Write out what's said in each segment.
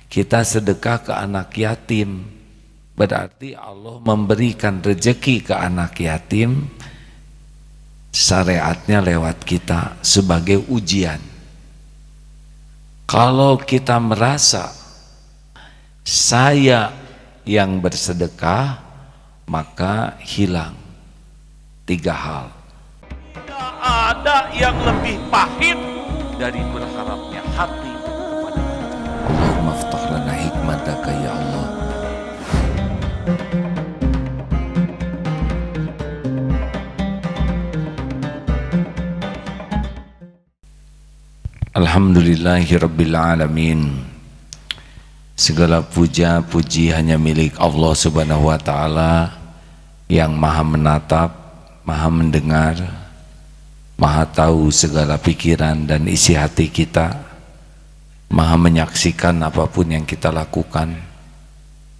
Kita sedekah ke anak yatim, berarti Allah memberikan rezeki ke anak yatim, syariatnya lewat kita sebagai ujian. Kalau kita merasa saya yang bersedekah, maka hilang 3 hal. Tidak ada yang lebih pahit dari berharapnya hati kepada Allah. Allahumma ftah lana hikmataka ya Allah. Alhamdulillahirabbil alamin. Segala puja puji hanya milik Allah Subhanahu wa taala yang Maha menatap, Maha mendengar, Maha tahu segala pikiran dan isi hati kita, Maha menyaksikan apapun yang kita lakukan.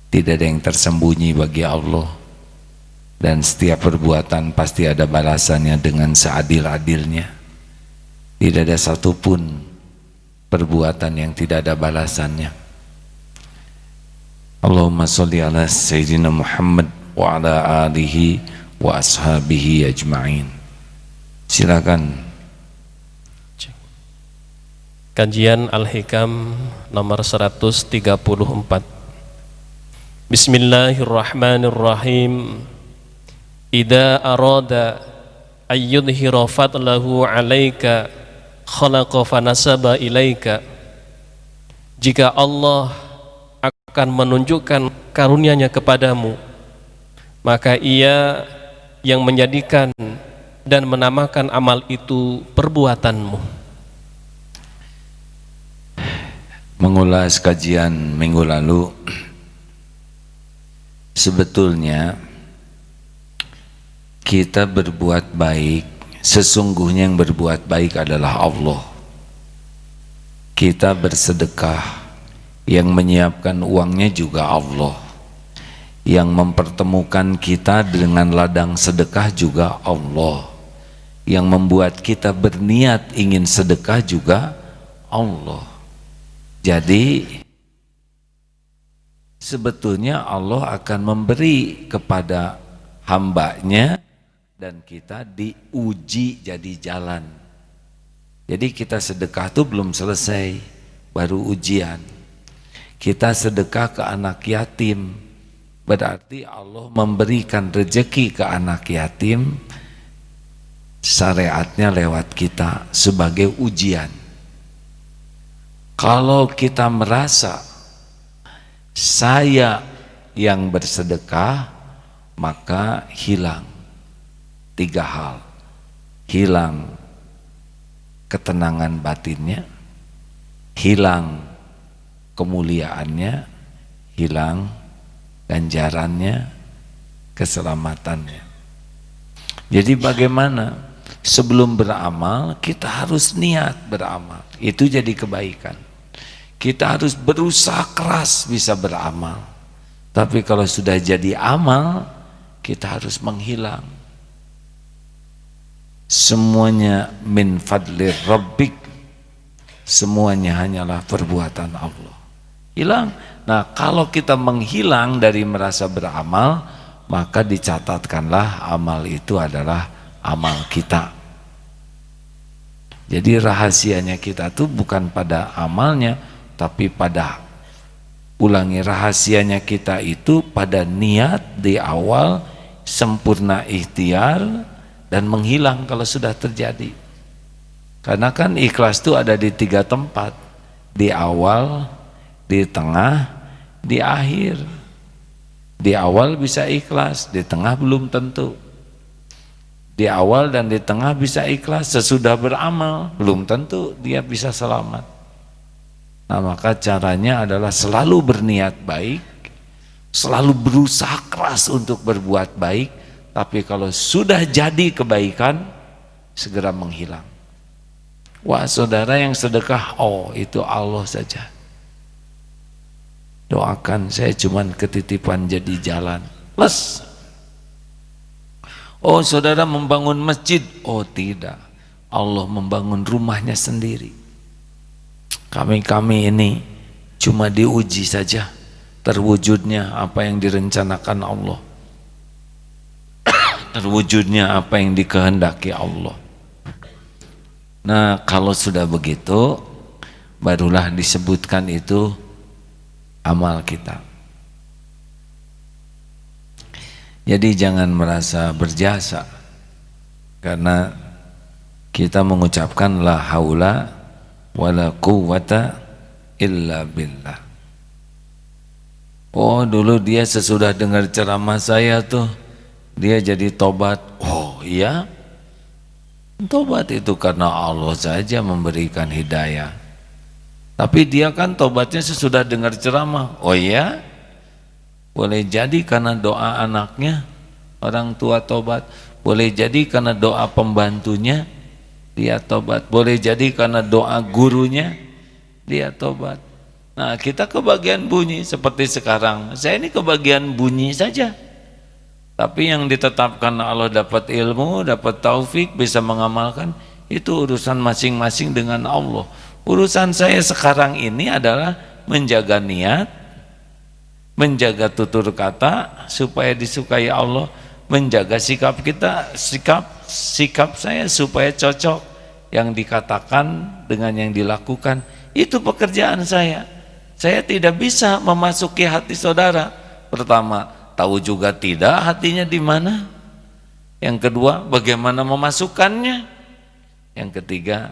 Tidak ada yang tersembunyi bagi Allah, dan setiap perbuatan pasti ada balasannya dengan seadil-adilnya. Tidak ada satupun perbuatan yang tidak ada balasannya. Allahumma sholli ala Sayyidina Muhammad wa ala alihi wa ashabihi ajma'in. Silakan. Kajian Al-Hikam nomor 134. Bismillahirrahmanirrahim. Idza arada ayyudhira fadlahu 'alaika khalaqa fanasaba ilaika. Jika Allah akan menunjukkan karunia-Nya kepadamu, maka Ia yang menjadikan dan menamakan amal itu perbuatanmu. Mengulas kajian minggu lalu, sebetulnya kita berbuat baik, sesungguhnya yang berbuat baik adalah Allah. Kita bersedekah, yang menyiapkan uangnya juga Allah. Yang mempertemukan kita dengan ladang sedekah juga Allah. Yang membuat kita berniat ingin sedekah juga Allah. Jadi sebetulnya Allah akan memberi kepada hambanya, dan kita diuji jadi jalan. Jadi kita sedekah itu belum selesai, baru ujian. Kita sedekah ke anak yatim, berarti Allah memberikan rezeki ke anak yatim, syariatnya lewat kita sebagai ujian. Kalau kita merasa saya yang bersedekah, maka hilang 3 hal. Hilang ketenangan batinnya, hilang kemuliaannya, hilang ganjarannya, keselamatannya. Jadi bagaimana? Sebelum beramal kita harus niat beramal, itu jadi kebaikan. Kita harus berusaha keras bisa beramal. Tapi kalau sudah jadi amal, kita harus menghilang. Semuanya min fadli rabbik, semuanya hanyalah perbuatan Allah. Hilang. Nah, kalau kita menghilang dari merasa beramal, maka dicatatkanlah amal itu adalah amal kita. Jadi rahasianya kita tuh bukan pada amalnya, tapi pada, ulangi, rahasianya kita itu pada niat di awal, sempurna ikhtiar, dan menghilang kalau sudah terjadi. Karena kan ikhlas itu ada di 3 tempat, di awal, di tengah, di akhir. Di awal bisa ikhlas, di tengah belum tentu. Di awal dan di tengah bisa ikhlas, sesudah beramal belum tentu dia bisa selamat. Nah, maka caranya adalah selalu berniat baik, selalu berusaha keras untuk berbuat baik, tapi kalau sudah jadi kebaikan, segera menghilang. Wah, saudara yang sedekah, oh itu Allah saja. Doakan, saya cuman ketitipan jadi jalan. Les. Oh, saudara membangun masjid, oh tidak. Allah membangun rumahnya sendiri. Kami ini cuma diuji saja terwujudnya apa yang direncanakan Allah, terwujudnya apa yang dikehendaki Allah. Nah, kalau sudah begitu barulah disebutkan itu amal kita. Jadi jangan merasa berjasa karena kita mengucapkan la haula wala quwwata illa billah. Oh, dulu dia sesudah dengar ceramah saya tuh dia jadi tobat. Oh iya, tobat itu karena Allah saja memberikan hidayah. Tapi dia kan tobatnya sesudah dengar ceramah. Oh iya, boleh jadi karena doa anaknya orang tua tobat, boleh jadi karena doa pembantunya dia tobat, boleh jadi karena doa gurunya dia tobat. Nah, kita kebagian bunyi seperti sekarang. Saya ini kebagian bunyi saja. Tapi yang ditetapkan Allah dapat ilmu, dapat taufik, bisa mengamalkan, itu urusan masing-masing dengan Allah. Urusan saya sekarang ini adalah menjaga niat, menjaga tutur kata supaya disukai Allah, menjaga sikap kita, sikap saya supaya cocok yang dikatakan dengan yang dilakukan. Itu pekerjaan saya. Saya tidak bisa memasuki hati saudara. Pertama, tahu juga tidak hatinya di mana. Yang kedua, bagaimana memasukkannya. Yang ketiga,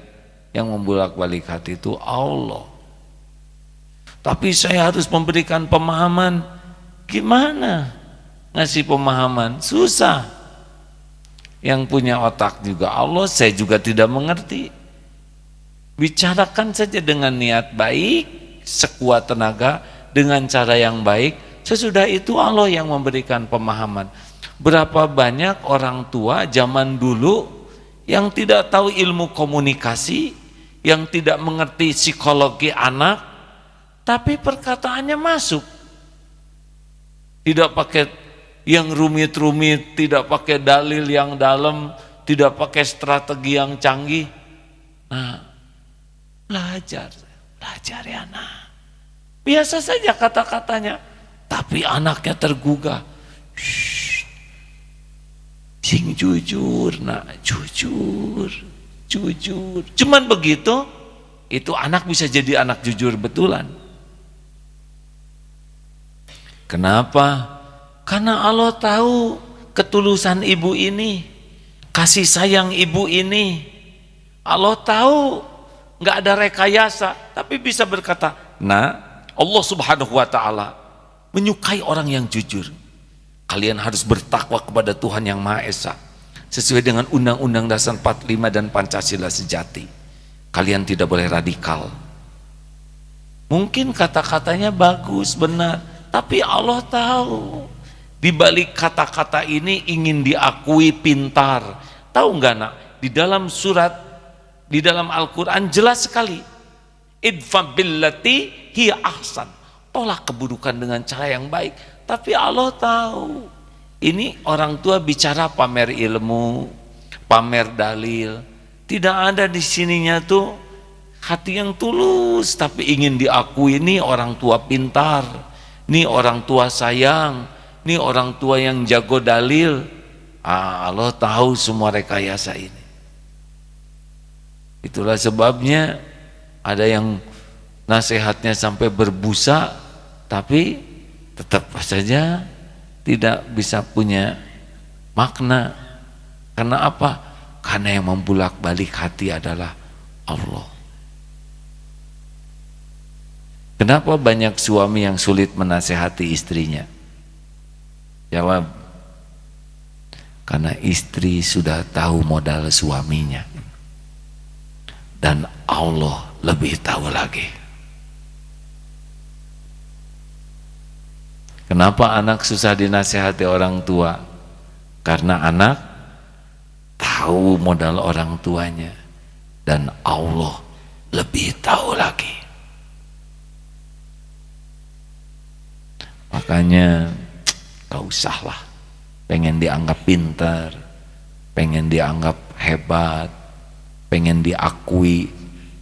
yang membolak-balik hati itu Allah. Tapi saya harus memberikan pemahaman. Gimana ngasih pemahaman? Susah. Yang punya otak juga Allah, saya juga tidak mengerti. Bicarakan saja dengan niat baik, sekuat tenaga, dengan cara yang baik. Sesudah itu Allah yang memberikan pemahaman. Berapa banyak orang tua zaman dulu yang tidak tahu ilmu komunikasi, yang tidak mengerti psikologi anak, tapi perkataannya masuk. Tidak pakai yang rumit-rumit, tidak pakai dalil yang dalam, tidak pakai strategi yang canggih. Nah, belajar ya nak. Biasa saja kata-katanya, tapi anaknya tergugah. Sing jujur nak, jujur. Cuman begitu, itu anak bisa jadi anak jujur betulan. Kenapa? Karena Allah tahu ketulusan ibu ini, kasih sayang ibu ini. Allah tahu nggak ada rekayasa, tapi bisa berkata, nah Allah subhanahu wa ta'ala menyukai orang yang jujur. Kalian harus bertakwa kepada Tuhan yang Maha Esa sesuai dengan Undang-Undang Dasar 45 dan Pancasila sejati. Kalian tidak boleh radikal. Mungkin kata-katanya bagus, benar, tapi Allah tahu di balik kata-kata ini ingin diakui pintar. Tahu nggak nak, di dalam surat, di dalam Al-Quran jelas sekali, idfa billati hiya ahsan, tolak keburukan dengan cara yang baik. Tapi Allah tahu ini orang tua bicara pamer ilmu, pamer dalil, tidak ada di sininya tuh hati yang tulus, tapi ingin diakui ini orang tua pintar, ini orang tua sayang, ini orang tua yang jago dalil. Allah tahu semua rekayasa ini. Itulah sebabnya ada yang nasihatnya sampai berbusa, tapi tetap saja tidak bisa punya makna. Karena apa? Karena yang membulak-balik hati adalah Allah. Kenapa banyak suami yang sulit menasehati istrinya? Jawab, karena istri sudah tahu modal suaminya. Dan Allah lebih tahu lagi. Kenapa anak susah dinasehati orang tua? Karena anak tahu modal orang tuanya dan Allah lebih tahu lagi. Makanya gak usahlah pengen dianggap pintar, pengen dianggap hebat, pengen diakui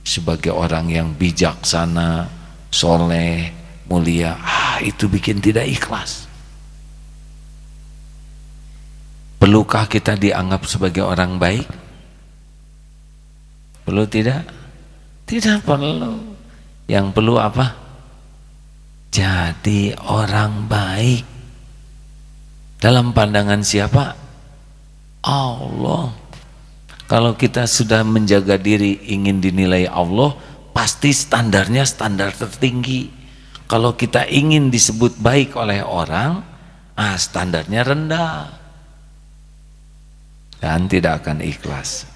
sebagai orang yang bijaksana, soleh, mulia, itu bikin tidak ikhlas. Perlukah kita dianggap sebagai orang baik? Perlu tidak? Tidak perlu. Yang perlu apa? Jadi orang baik. Dalam pandangan siapa? Allah. Kalau kita sudah menjaga diri ingin dinilai Allah, pasti standarnya standar tertinggi. Kalau kita ingin disebut baik oleh orang, standarnya rendah dan tidak akan ikhlas.